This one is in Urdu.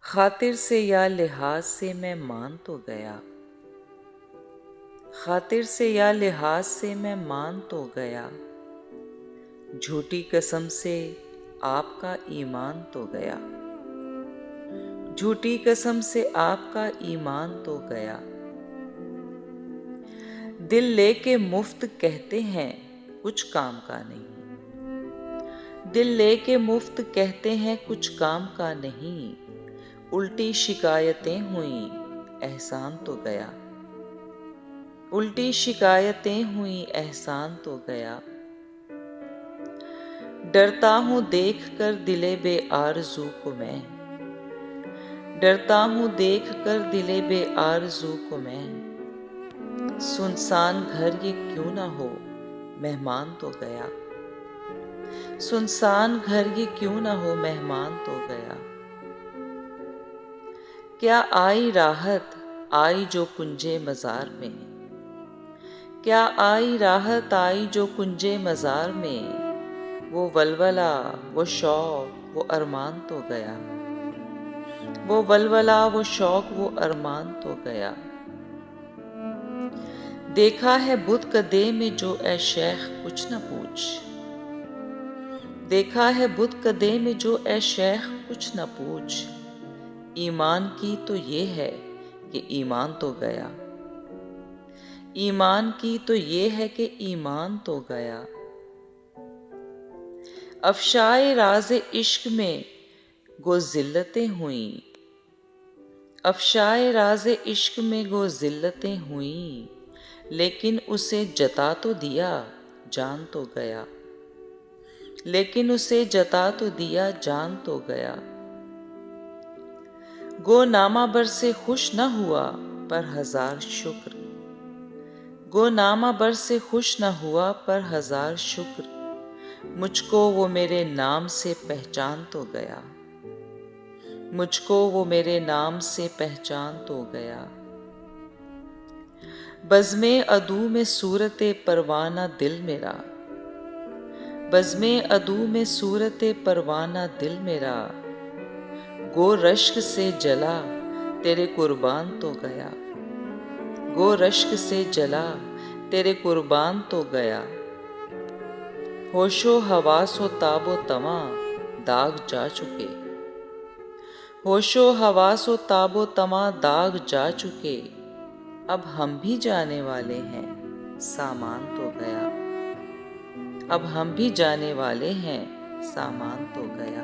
خاطر سے یا لحاظ سے میں مان تو گیا، خاطر سے یا لحاظ سے میں مان تو گیا، جھوٹی قسم سے آپ کا ایمان تو گیا، جھوٹی قسم سے آپ کا ایمان تو گیا۔ دل لے کے مفت کہتے ہیں کچھ کام کا نہیں، دل لے کے مفت کہتے ہیں کچھ کام کا نہیں، الٹی شکایتیں ہوئیں احسان تو گیا، الٹی شکایتیں ہوئیں احسان تو گیا۔ ڈرتا ہوں دیکھ کر دل بے آرزو کو میں، ڈرتا ہوں دیکھ کر دل بے آرزو کو میں، سنسان گھر یہ کیوں نہ ہو مہمان تو گیا، سنسان گھر یہ کیوں نہ ہو مہمان تو گیا۔ کیا آئی راحت آئی جو کنجے مزار میں، کیا آئی راحت آئی جو کنجے مزار میں، وہ ولولہ وہ شوق وہ ارمان تو گیا، وہ ولولہ وہ شوق وہ ارمان تو گیا۔ دیکھا ہے بت کدے میں جو اے شیخ کچھ نہ پوچھ، دیکھا ہے بت کدے میں جو اے شیخ کچھ نہ پوچھ، ایمان کی تو یہ ہے کہ ایمان تو گیا، ایمان کی تو یہ ہے کہ ایمان تو گیا۔ افشائے راز عشق میں گو ذلتیں ہوئیں، افشائے راز عشق میں گو ذلتیں ہوئیں، لیکن اسے جتا تو دیا جان تو گیا، لیکن اسے جتا تو دیا جان تو گیا۔ گو نامہ بر سے خوش نہ ہوا پر ہزار شکر، گو نامہ بر سے خوش نہ ہوا پر ہزار شکر، مجھ کو وہ میرے نام سے پہچان تو گیا، مجھ کو وہ میرے نام سے پہچان تو گیا۔ بزم عدو میں صورت پروانہ دل میرا، بزم عدو میں صورت پروانہ دل میرا، گو رشک سے جلا تیرے قربان تو گیا، گو رشک سے جلا تیرے قربان تو گیا۔ ہوش و حواس و تاب و تواں داغ جا چکے، ہوش و حواس و تاب و تواں داغ جا چکے، اب ہم بھی جانے والے ہیں سامان تو گیا، اب ہم بھی جانے والے ہیں سامان تو گیا۔